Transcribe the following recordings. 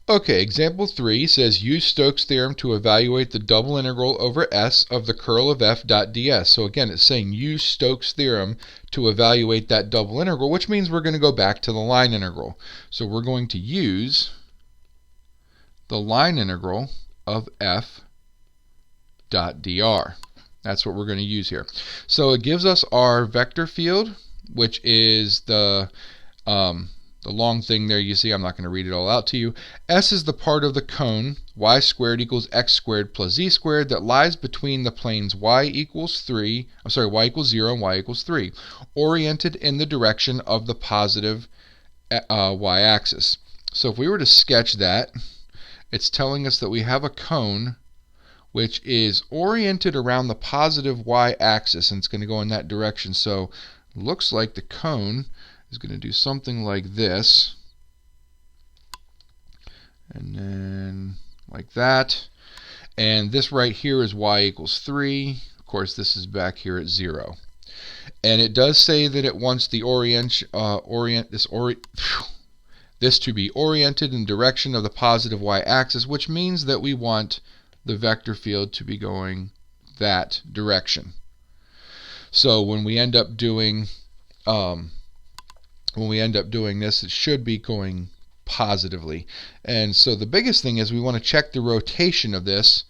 Okay, example 3 says use Stokes theorem to evaluate the double integral over S of the curl of f dot ds. So again, it's saying use Stokes theorem to evaluate that double integral, which means we're going to go back to the line integral. So we're going to use the line integral of f dot dr. That's what we're going to use here. So it gives us our vector field, which is the long thing there you see. I'm not going to read it all out to you. S is the part of the cone y squared equals x squared plus z squared that lies between the planes y equals 0 and y equals 3, oriented in the direction of the positive y-axis. So if we were to sketch that, it's telling us that we have a cone which is oriented around the positive y-axis, and it's going to go in that direction. So it looks like the cone is going to do something like this, and then like that, and this right here is y equals 3. Of course, this is back here at 0, and it does say that it wants the this to be oriented in direction of the positive y-axis, which means that we want the vector field to be going that direction. So when we end up doing this, it should be going positively. And so the biggest thing is we want to check the rotation of this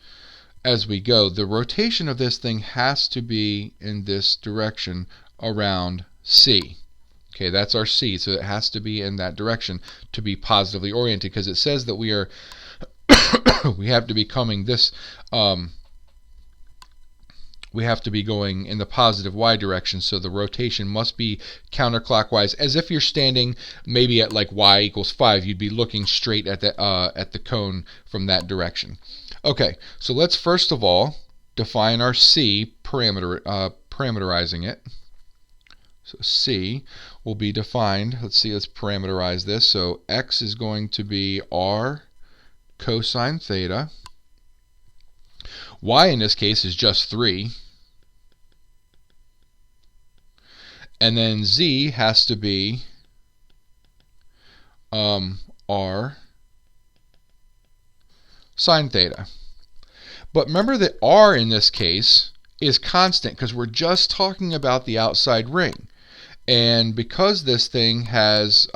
as we go. The rotation of this thing has to be in this direction around C. Okay, that's our C, so it has to be in that direction to be positively oriented, because it says that we are we have to be coming this we have to be going in the positive y direction, so the rotation must be counterclockwise, as if you're standing maybe at like y equals 5. You'd be looking straight at the cone from that direction. Okay, so let's first of all define our C, parameterizing it. So C will be defined, let's parameterize this. So x is going to be r cosine theta. Y in this case is just 3. And then z has to be r sine theta. But remember that r in this case is constant because we're just talking about the outside ring. And because this thing has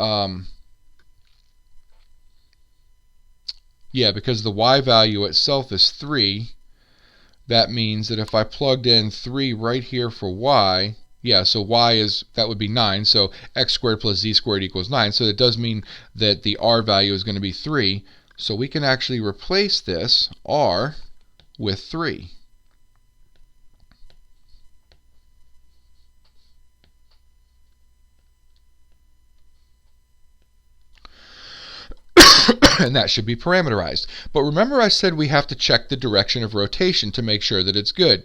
because the y value itself is 3, that means that if I plugged in 3 right here for y, so y that would be 9, so x squared plus z squared equals 9, so it does mean that the r value is going to be 3, so we can actually replace this r with 3. And that should be parameterized. But remember I said we have to check the direction of rotation to make sure that it's good.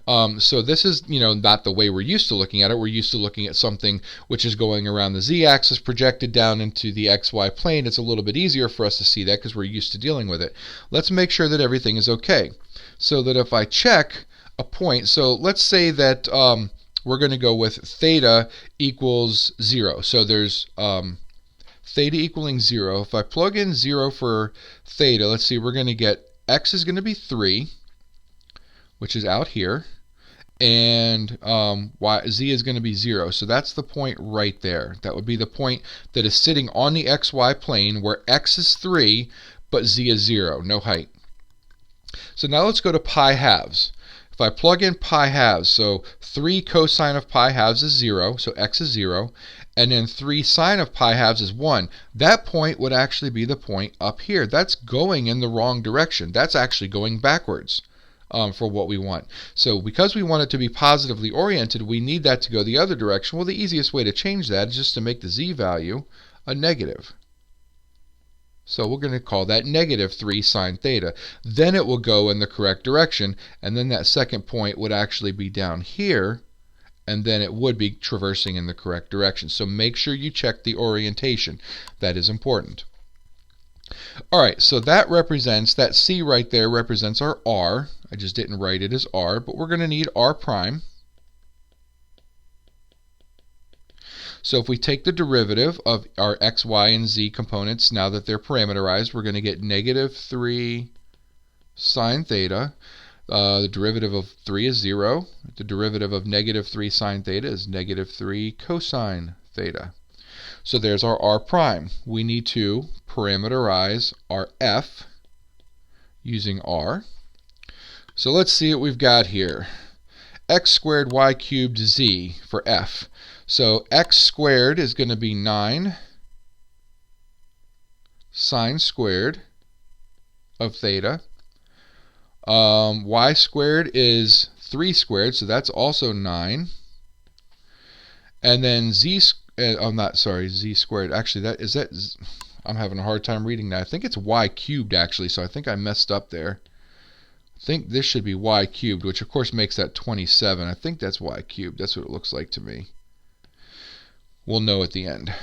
So this is, not the way we're used to looking at it. We're used to looking at something which is going around the z-axis projected down into the xy plane. It's a little bit easier for us to see that because we're used to dealing with it. Let's make sure that everything is okay. So that if I check a point, so let's say that we're going to go with theta equals 0. So there's theta equaling 0. If I plug in 0 for theta, let's see, we're going to get x is going to be 3, which is out here, and z is going to be 0. So that's the point right there. That would be the point that is sitting on the xy plane where x is 3, but z is 0, no height. So now let's go to pi halves. If I plug in pi halves, so 3 cosine of pi halves is 0, so x is 0, and then 3 sine of pi halves is 1. That point would actually be the point up here. That's going in the wrong direction. That's actually going backwards for what we want. So because we want it to be positively oriented, we need that to go the other direction. Well, the easiest way to change that is just to make the z value a negative. So we're going to call that negative 3 sine theta. Then it will go in the correct direction, and then that second point would actually be down here, and then it would be traversing in the correct direction. So make sure you check the orientation. That is important. Alright, so that C right there represents our R. I just didn't write it as R, but we're going to need R prime. So if we take the derivative of our x, y, and z components, now that they're parameterized, we're going to get negative 3 sine theta. The derivative of 3 is 0. The derivative of negative 3 sine theta is negative 3 cosine theta. So there's our r prime. We need to parameterize our f using r. So let's see what we've got here. X squared y cubed z for f. So x squared is going to be 9 sine squared of theta. Y squared is 3 squared, so that's also 9. And then z squared. Actually, I'm having a hard time reading that. I think it's y cubed, actually, so I think I messed up there. I think this should be y cubed, which of course makes that 27. I think that's y cubed. That's what it looks like to me. We'll know at the end.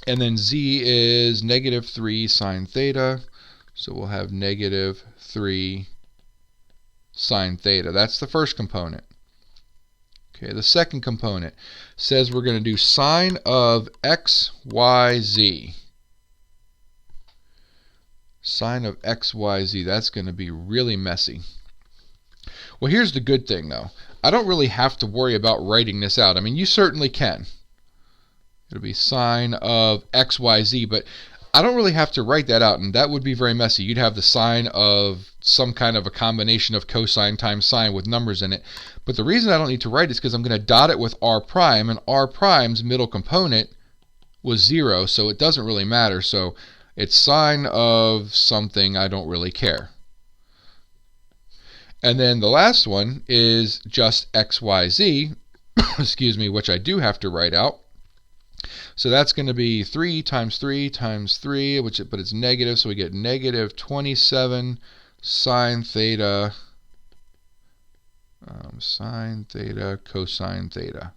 And then z is negative 3 sine theta. So we'll have negative 3 sine theta. That's the first component. Okay, the second component says we're going to do sine of x, y, z. Sine of x, y, z. That's going to be really messy. Well, here's the good thing, though. I don't really have to worry about writing this out. I mean, you certainly can. It'll be sine of x, y, z, but I don't really have to write that out, and that would be very messy. You'd have the sine of some kind of a combination of cosine times sine with numbers in it. But the reason I don't need to write is because I'm going to dot it with r prime, and r prime's middle component was 0, so it doesn't really matter. So it's sine of something, I don't really care. And then the last one is just x, y, z, excuse me, which I do have to write out. So that's going to be 3 times 3 times 3, but it's negative, so we get negative 27 sine theta, sine theta, cosine theta.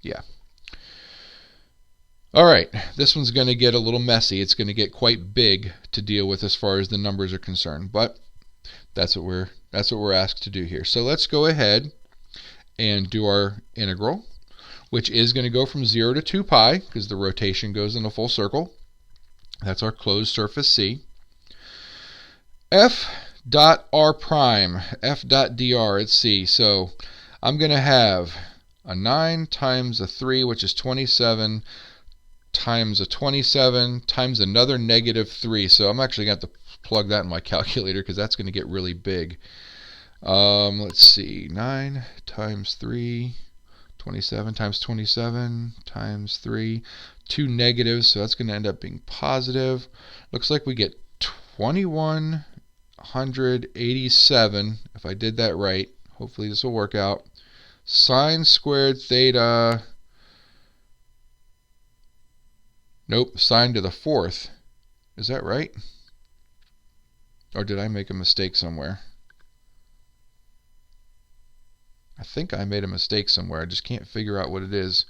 Yeah. All right, this one's going to get a little messy. It's going to get quite big to deal with as far as the numbers are concerned, but that's what we're asked to do here. So let's go ahead and do our integral, which is going to go from 0 to 2 pi, because the rotation goes in a full circle. That's our closed surface C. F dot r prime, f dot dr at C. So I'm going to have a 9 times a 3, which is 27, times a 27, times another negative 3. So I'm actually going to have to plug that in my calculator, because that's going to get really big. Let's see, 9 times 3... 27 times 27 times 3, 2 negatives, so that's going to end up being positive. Looks like we get 2187, if I did that right. Hopefully this will work out. Sine squared theta, nope, sine to the 4th. Is that right? Or did I make a mistake somewhere? I think I made a mistake somewhere. I just can't figure out what it is.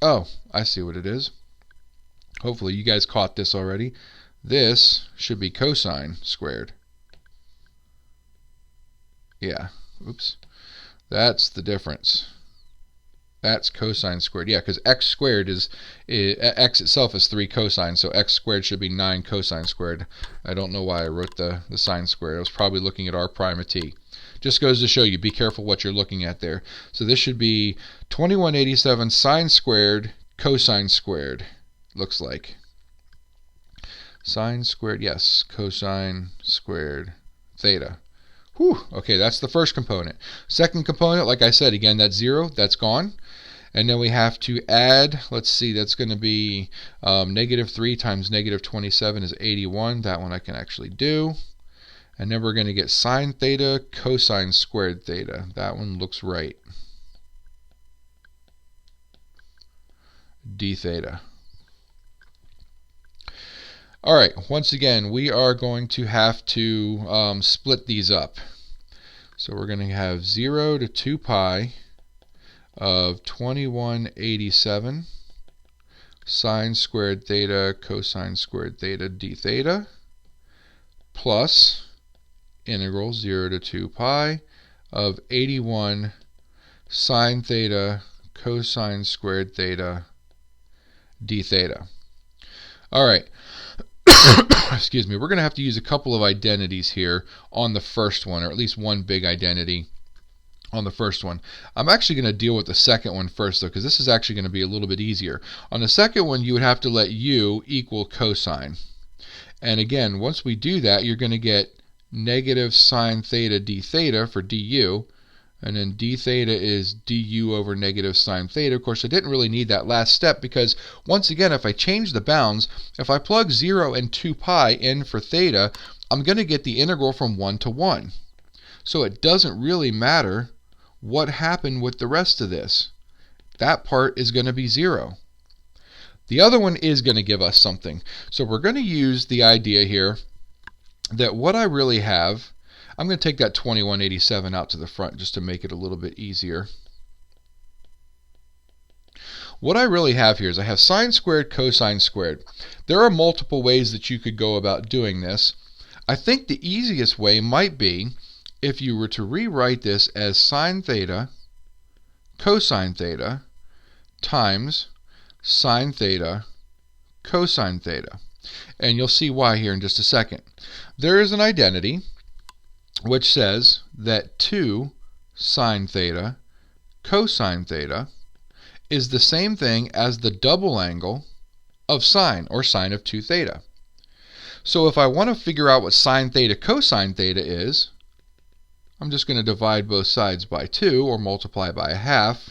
Oh, I see what it is. Hopefully you guys caught this already. This should be cosine squared. Yeah, oops. That's the difference. That's cosine squared. Yeah, because x squared is x itself is 3 cosine, so x squared should be 9 cosine squared. I don't know why I wrote the sine squared. I was probably looking at r prime of t. Just goes to show you, be careful what you're looking at there. So this should be 2187 sine squared cosine squared, looks like. Sine squared, yes, cosine squared theta. Whew, okay, that's the first component. Second component, like I said, again, that's 0, that's gone. And then we have to add, let's see, that's going to be negative 3 times negative 27 is 81. That one I can actually do. And then we're going to get sine theta cosine squared theta. That one looks right. D theta. All right, once again, we are going to have to split these up. So we're going to have 0 to 2 pi of 2187 sine squared theta cosine squared theta d theta plus integral 0 to 2 pi of 81 sine theta cosine squared theta d theta. All right. Excuse me. We're going to have to use a couple of identities here on the first one, or at least one big identity on the first one. I'm actually going to deal with the second one first, though, because this is actually going to be a little bit easier. On the second one, you would have to let u equal cosine. And again, once we do that, you're going to get negative sine theta d theta for du. And then d theta is du over negative sine theta. Of course, I didn't really need that last step because, once again, if I change the bounds, if I plug 0 and 2 pi in for theta, I'm going to get the integral from 1 to 1. So it doesn't really matter what happened with the rest of this. That part is going to be 0. The other one is going to give us something. So we're going to use the idea here that what I really have, I'm going to take that 2187 out to the front just to make it a little bit easier. What I really have here is I have sine squared, cosine squared. There are multiple ways that you could go about doing this. I think the easiest way might be if you were to rewrite this as sine theta cosine theta times sine theta cosine theta. And you'll see why here in just a second. There is an identity which says that 2 sine theta cosine theta is the same thing as the double angle of sine, or sine of 2 theta. So if I want to figure out what sine theta cosine theta is, I'm just going to divide both sides by 2 or multiply by a half.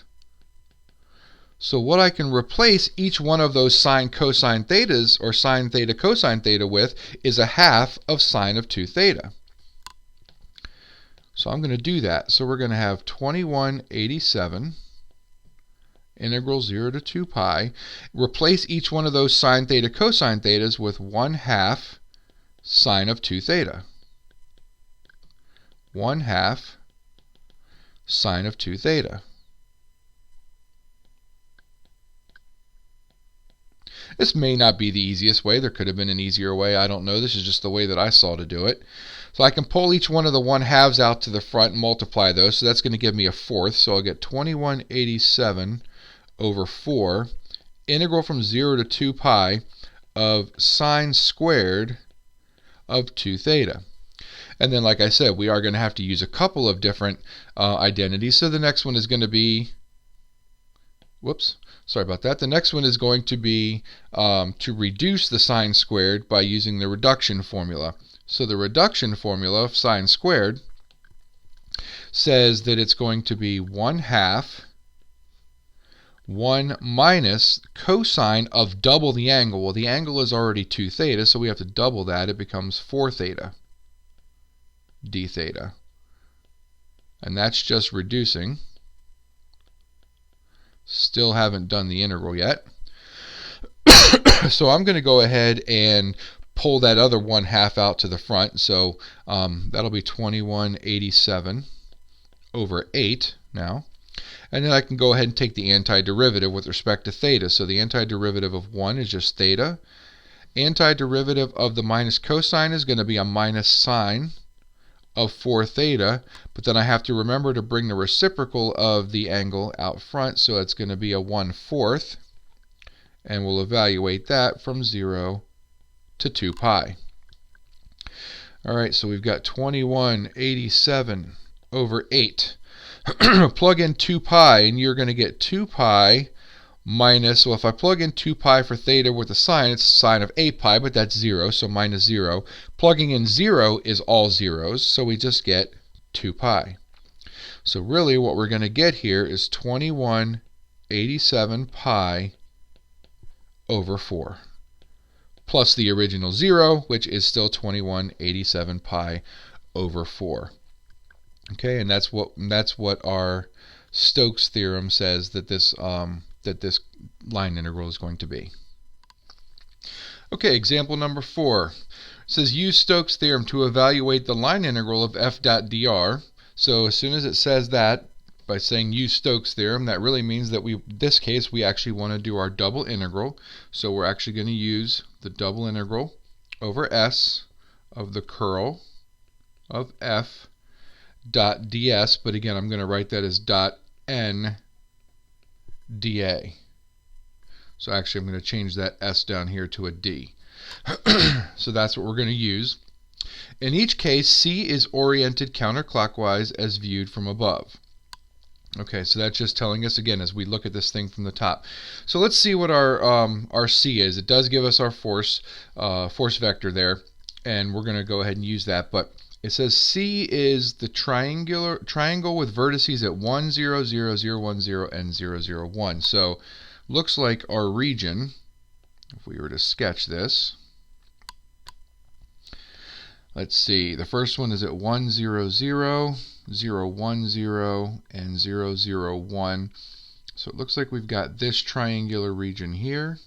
So what I can replace each one of those sine cosine thetas, or sine theta cosine theta, with is a half of sine of 2 theta. So I'm going to do that. So we're going to have 2187 integral 0 to 2 pi. Replace each one of those sine theta cosine thetas with 1/2 sine of 2 theta. 1/2 sine of 2 theta. This may not be the easiest way. There could have been an easier way. I don't know. This is just the way that I saw to do it. So I can pull each one of the 1/2s out to the front and multiply those. So that's going to give me a 1/4. So I'll get 2187 over 4, integral from 0 to 2 pi of sine squared of 2 theta. And then, like I said, we are going to have to use a couple of different identities. So the next one is going to be, sorry about that. The next one is going to be to reduce the sine squared by using the reduction formula. So the reduction formula of sine squared says that it's going to be 1/2 1 minus cosine of double the angle. Well, the angle is already 2 theta, so we have to double that. It becomes 4 theta d theta. And that's just reducing. Still haven't done the integral yet. So I'm going to go ahead and pull that other 1/2 out to the front. So that'll be 2187 over 8 now. And then I can go ahead and take the antiderivative with respect to theta. So the antiderivative of 1 is just theta. Antiderivative of the minus cosine is going to be a minus sine of 4 theta. But then I have to remember to bring the reciprocal of the angle out front. So it's going to be a 1/4. And we'll evaluate that from 0 to 2 pi. All right, so we've got 2187 over 8. Plug in 2 pi, and you're going to get 2 pi minus, well, if I plug in 2 pi for theta with a sine, it's sine of 8 pi, but that's 0, so minus 0. Plugging in 0 is all zeros, so we just get 2 pi. So really what we're going to get here is 2187 pi over 4. Plus the original 0, which is still 2187 pi over 4. Okay, and that's what our Stokes theorem says that this line integral is going to be. Okay, example number 4. It says use Stokes theorem to evaluate the line integral of f dot dr. So as soon as it says that, by saying use Stokes theorem, that really means that in this case we actually want to do our double integral. So we're actually going to use the double integral over s of the curl of f dot ds, but again, I'm going to write that as dot n dA. So actually, I'm going to change that s down here to a d. So that's what we're going to use. In each case, C is oriented counterclockwise as viewed from above. Okay, so that's just telling us, again, as we look at this thing from the top. So let's see what our C is. It does give us our force vector there, and we're going to go ahead and use that. But it says C is the triangle with vertices at 1, 0, 0, 0, 1, 0, and 0, 0, 1. So looks like our region, if we were to sketch this, let's see, the first one is at 1, 0, 0, 0, 1, 0, and 0, 0, 1. So it looks like we've got this triangular region here.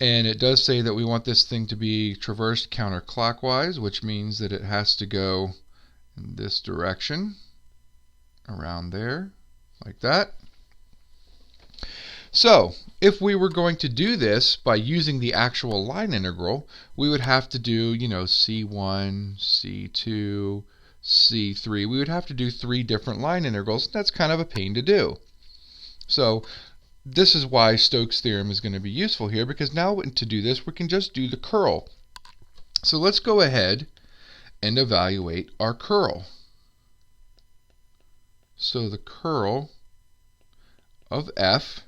And it does say that we want this thing to be traversed counterclockwise, which means that it has to go in this direction, around there, like that. So, if we were going to do this by using the actual line integral, we would have to do, C1, C2, C3. We would have to do 3 different line integrals. That's kind of a pain to do. So, this is why Stokes' theorem is going to be useful here, because now to do this, we can just do the curl. So let's go ahead and evaluate our curl. So the curl of f,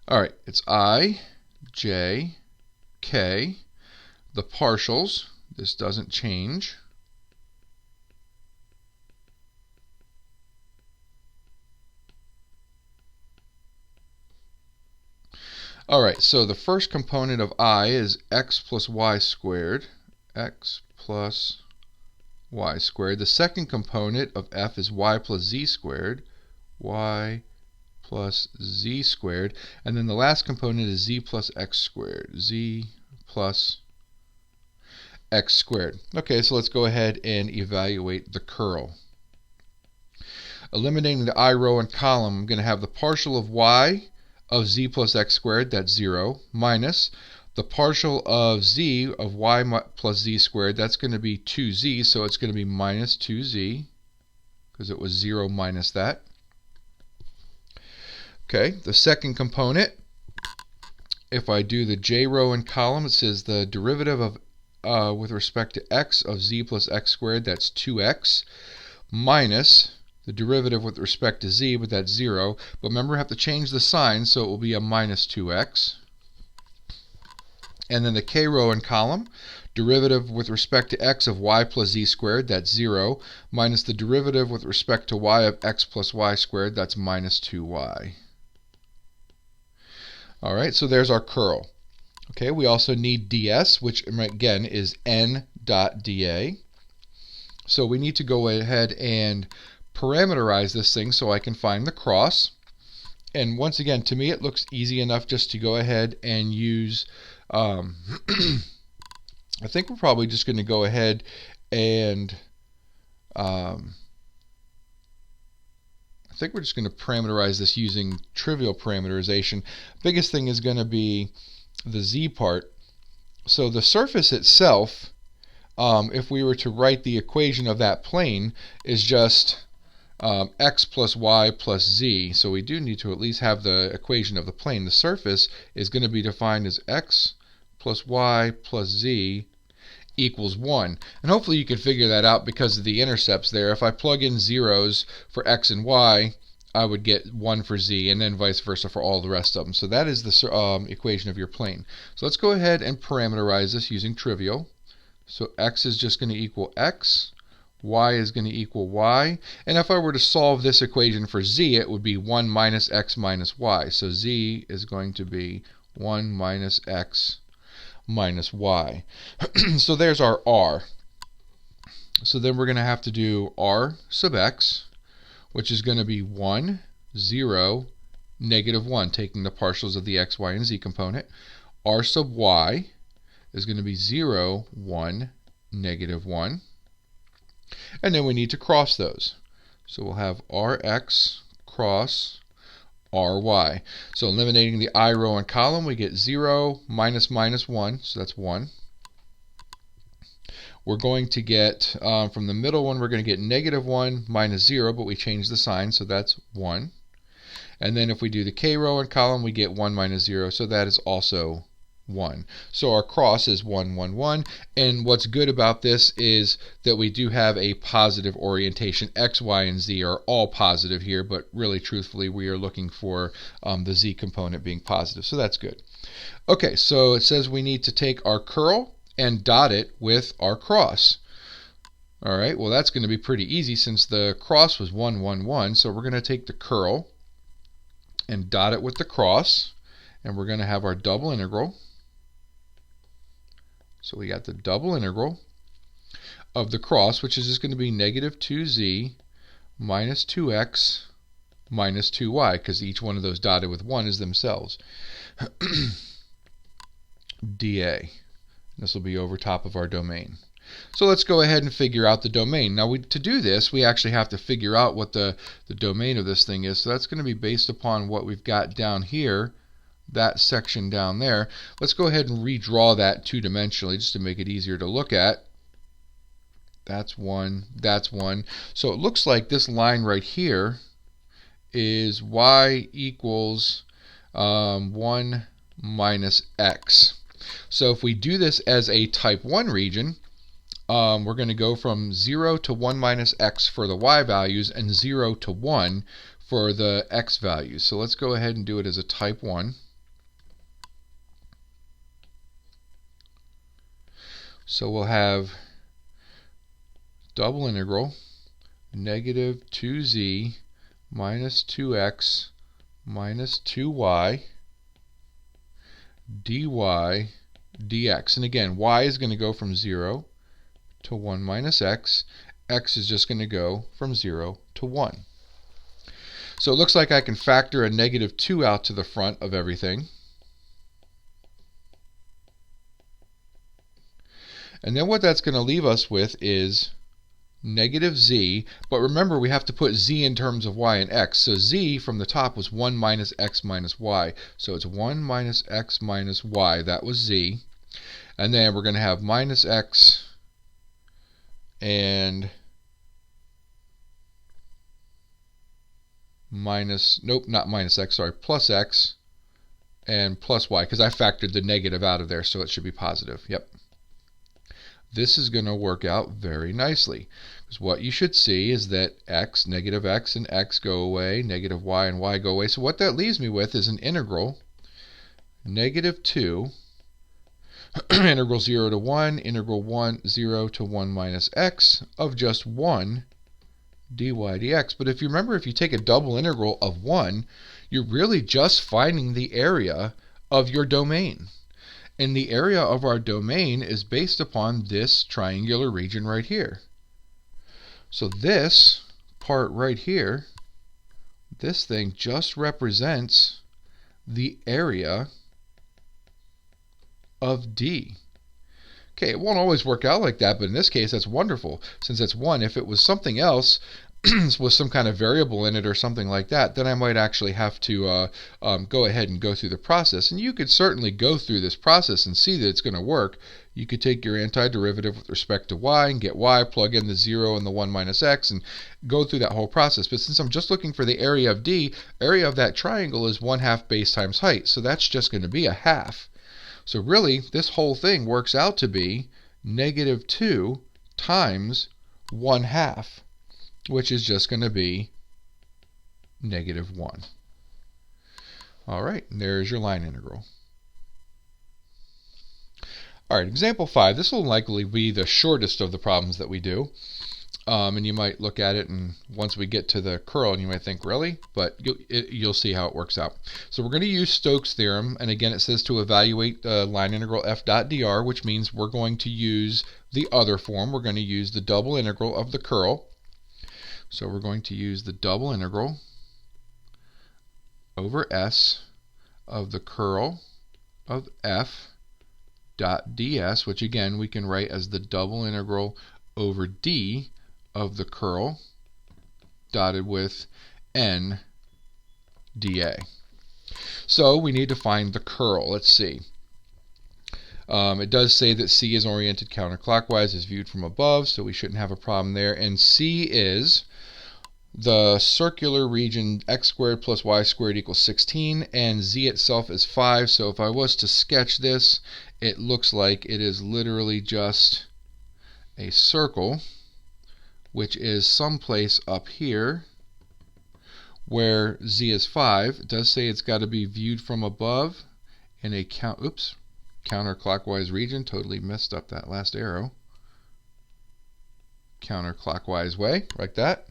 all right, it's I, j, k. The partials, this doesn't change. All right, so the first component of I is x plus y squared. X plus y squared. The second component of f is y plus z squared. Y plus z squared. And then the last component is z plus x squared. Z plus x squared. Okay, so let's go ahead and evaluate the curl. Eliminating the I row and column, I'm going to have the partial of y of z plus x squared, that's 0, minus the partial of z of y plus z squared, that's going to be 2z, so it's going to be minus 2z, because it was 0 minus that. Okay, the second component, if I do the j row and column, it says the derivative of, with respect to x of z plus x squared, that's 2x, minus the derivative with respect to z, but that's 0. But remember, I have to change the sign, so it will be a minus 2x. And then the k row and column, derivative with respect to x of y plus z squared, that's 0, minus the derivative with respect to y of x plus y squared, that's minus 2y. All right, so there's our curl. Okay, we also need ds, which again is n dot dA. So we need to go ahead and parameterize this thing so I can find the cross. And once again, to me it looks easy enough just to go ahead and use I think we're probably just going to go ahead and I think we're just going to parameterize this using trivial parameterization. Biggest thing is going to be the z part. So the surface itself, if we were to write the equation of that plane, is just x plus y plus z. So we do need to at least have the equation of the plane. The surface is going to be defined as x plus y plus z equals 1. And hopefully you can figure that out because of the intercepts there. If I plug in zeros for x and y, I would get 1 for z, and then vice versa for all the rest of them. So that is the equation of your plane. So let's go ahead and parameterize this using trivial. So x is just going to equal x, y is going to equal y, and if I were to solve this equation for z, it would be 1 minus x minus y. So z is going to be 1 minus x minus y. So there's our r. So then we're going to have to do r sub x, which is going to be 1, 0, negative 1, taking the partials of the x, y, and z component. R sub y is going to be 0, 1, negative 1. And then we need to cross those. So we'll have Rx cross ry. So eliminating the I row and column, we get 0 minus minus 1, so that's 1. We're going to get, from the middle one, we're going to get negative 1 minus 0, but we change the sign, so that's 1. And then if we do the k row and column, we get 1 minus 0, so that is also 1. So our cross is 1, 1, 1. And what's good about this is that we do have a positive orientation. X, Y, and Z are all positive here, but really, truthfully, we are looking for the Z component being positive. So that's good. Okay, so it says we need to take our curl and dot it with our cross. All right, well, that's going to be pretty easy since the cross was 1, 1, 1. So we're going to take the curl and dot it with the cross. And we're going to have our double integral. So we got the double integral of the cross, which is just going to be negative 2z minus 2x minus 2y, because each one of those dotted with 1 is themselves. dA. This will be over top of our domain. So let's go ahead and figure out the domain. Now, to do this, we actually have to figure out what the domain of this thing is. So that's going to be based upon what we've got down here, that section down there. Let's go ahead and redraw that two-dimensionally just to make it easier to look at. That's 1, that's 1. So it looks like this line right here is y equals 1 minus x. So if we do this as a type 1 region, we're going to go from 0 to 1 minus x for the y values and 0 to 1 for the x values. So let's go ahead and do it as a type 1. So we'll have double integral negative 2z minus 2x minus 2y dy dx. And again, y is going to go from 0 to 1 minus x. X is just going to go from 0 to 1. So it looks like I can factor a negative 2 out to the front of everything. And then what that's going to leave us with is negative z, but remember we have to put z in terms of y and x. So z from the top was 1 minus x minus y. So it's 1 minus x minus y. That was z. And then we're going to have minus x and minus, nope, not minus x, sorry, plus x and plus y, because I factored the negative out of there, so it should be positive. Yep. This is going to work out very nicely, because what you should see is that negative x and x go away, negative y and y go away. So what that leaves me with is an integral, negative 2, integral 0 to 1, integral 0 to 1 minus x of just 1 dy dx. But if you remember, if you take a double integral of 1, you're really just finding the area of your domain. And the area of our domain is based upon this triangular region right here. So this part right here, this thing just represents the area of D. Okay, it won't always work out like that, but in this case, that's wonderful. Since it's 1, if it was something else, with some kind of variable in it or something like that, then I might actually have to go ahead and go through the process. And you could certainly go through this process and see that it's going to work. You could take your antiderivative with respect to y and get y, plug in the 0 and the 1 minus x, and go through that whole process. But since I'm just looking for the area of D, area of that triangle is 1/2 base times height. So that's just going to be a half. So really, this whole thing works out to be negative 2 times 1/2. Which is just going to be negative 1. All right, and there's your line integral. All right, example 5. This will likely be the shortest of the problems that we do. And you might look at it, and once we get to the curl, and you might think, really? But you'll see how it works out. So we're going to use Stokes Theorem, and again, it says to evaluate line integral f dot dr, which means we're going to use the other form. We're going to use the double integral of the curl. So we're going to use the double integral over S of the curl of f dot ds, which again we can write as the double integral over d of the curl dotted with n dA. So we need to find the curl. Let's see. It does say that C is oriented counterclockwise as viewed from above, so we shouldn't have a problem there. And C is the circular region x squared plus y squared equals 16, and Z itself is 5. So if I was to sketch this, it looks like it is literally just a circle, which is someplace up here where Z is 5. It does say it's got to be viewed from above in a counterclockwise region. Totally messed up that last arrow. Counterclockwise way, like that.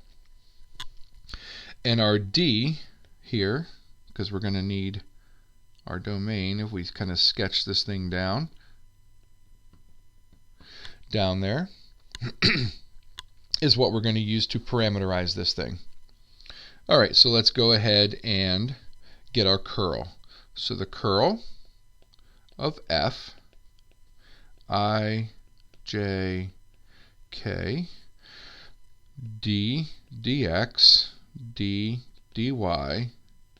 And our D here, because we're going to need our domain, if we kind of sketch this thing down there, is what we're going to use to parameterize this thing. All right, so let's go ahead and get our curl. So the curl of f I, j, k, d, dx, d, dy,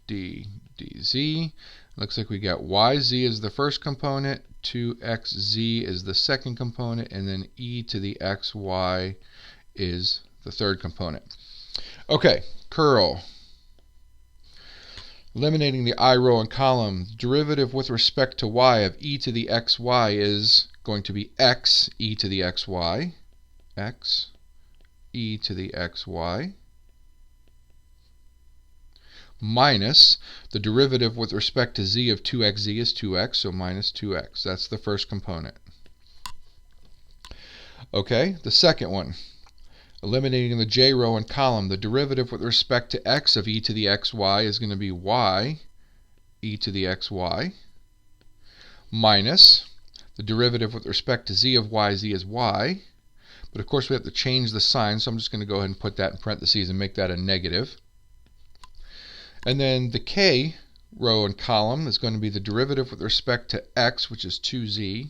d, dz. Looks like we got yz is the first component, 2xz is the second component, and then e to the xy is the third component. Okay, curl. Eliminating the I row and column, derivative with respect to y of e to the xy is going to be x e to the xy, x e to the xy, minus the derivative with respect to z of 2xz is 2x, so minus 2x. That's the first component. Okay, the second one. Eliminating the j row and column, the derivative with respect to x of e to the xy is going to be y e to the xy, minus the derivative with respect to z of yz is y. But of course we have to change the sign, so I'm just going to go ahead and put that in parentheses and make that a negative. And then the k row and column is going to be the derivative with respect to x, which is 2z,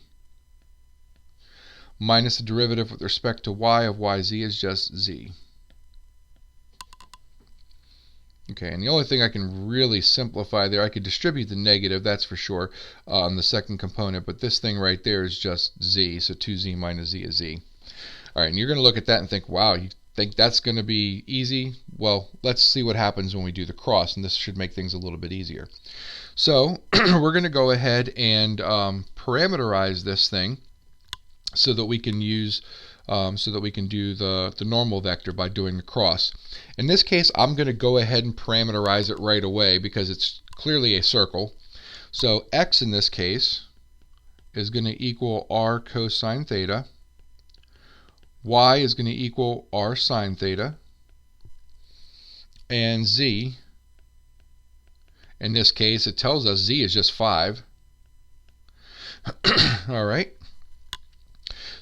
minus the derivative with respect to y of yz is just z. Okay, and the only thing I can really simplify there, I could distribute the negative, that's for sure, on the second component, but this thing right there is just z, so 2z minus z is z. All right, and you're going to look at that and think, wow, you think that's going to be easy? Well, let's see what happens when we do the cross, and this should make things a little bit easier. So we're going to go ahead and parameterize this thing so that we can use do the normal vector by doing the cross. In this case, I'm going to go ahead and parameterize it right away because it's clearly a circle. So x in this case is going to equal r cosine theta. Y is going to equal r sine theta. And z, in this case, it tells us z is just 5. All right.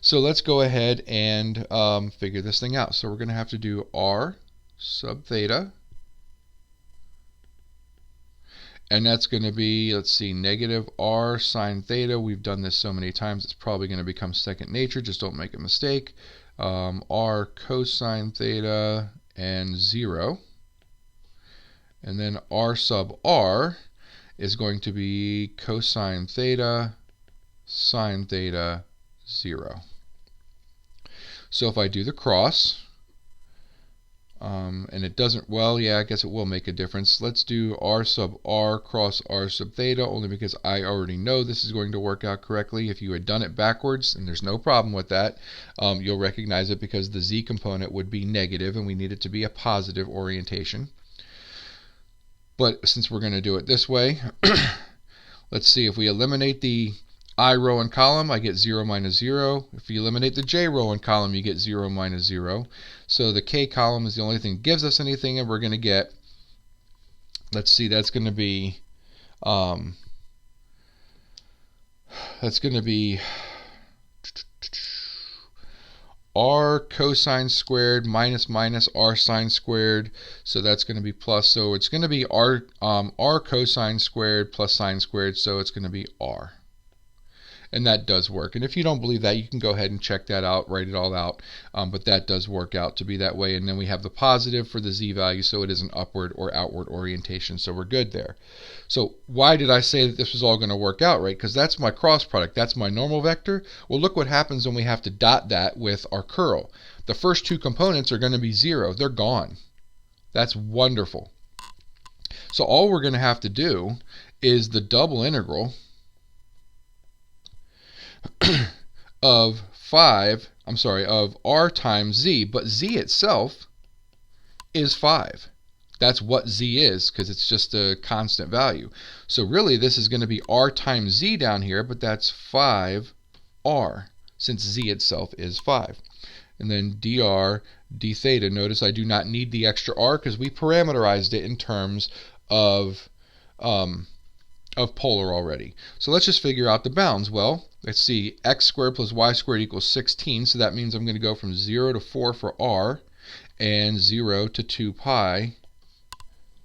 So let's go ahead and figure this thing out. So we're going to have to do r sub theta. And that's going to be, let's see, negative r sine theta. We've done this so many times, it's probably going to become second nature. Just don't make a mistake. R cosine theta and 0. And then r sub r is going to be cosine theta, sine theta, 0. So if I do the cross, and it doesn't, well, yeah, I guess it will make a difference. Let's do r sub r cross r sub theta, only because I already know this is going to work out correctly. If you had done it backwards, and there's no problem with that, you'll recognize it because the z component would be negative, and we need it to be a positive orientation. But since we're going to do it this way, let's see, if we eliminate the I row and column, I get 0 minus 0. If you eliminate the j row and column, you get 0 minus 0. So the k column is the only thing that gives us anything, and we're going to get, let's see, that's going to be r cosine squared minus minus r sine squared, so that's going to be plus, so it's going to be r cosine squared plus sine squared, so it's going to be r. And that does work. And if you don't believe that, you can go ahead and check that out, write it all out. But that does work out to be that way. And then we have the positive for the z-value, so it is an upward or outward orientation. So we're good there. So why did I say that this was all going to work out, right? Because that's my cross product. That's my normal vector. Well, look what happens when we have to dot that with our curl. The first two components are going to be 0. They're gone. That's wonderful. So all we're going to have to do is the double integral of r times z, but z itself is 5. That's what z is, because it's just a constant value. So really this is going to be r times z down here, but that's 5r, since z itself is 5. And then dr d theta. Notice I do not need the extra r because we parameterized it in terms of polar already. So let's just figure out the bounds. Well, let's see, x squared plus y squared equals 16, so that means I'm going to go from 0 to 4 for r and 0 to 2 pi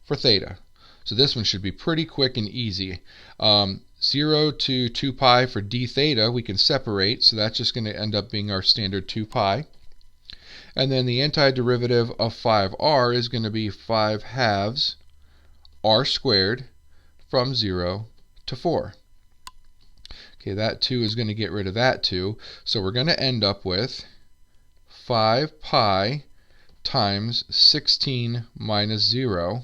for theta. So this one should be pretty quick and easy. 0 to 2 pi for d theta we can separate, so that's just going to end up being our standard 2 pi. And then the antiderivative of 5r is going to be 5 halves r squared from 0 to 4. Okay, that 2 is going to get rid of that 2. So we're going to end up with 5 pi times 16 minus 0.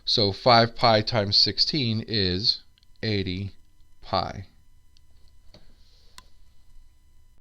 So 5 pi times 16 is 80 pi.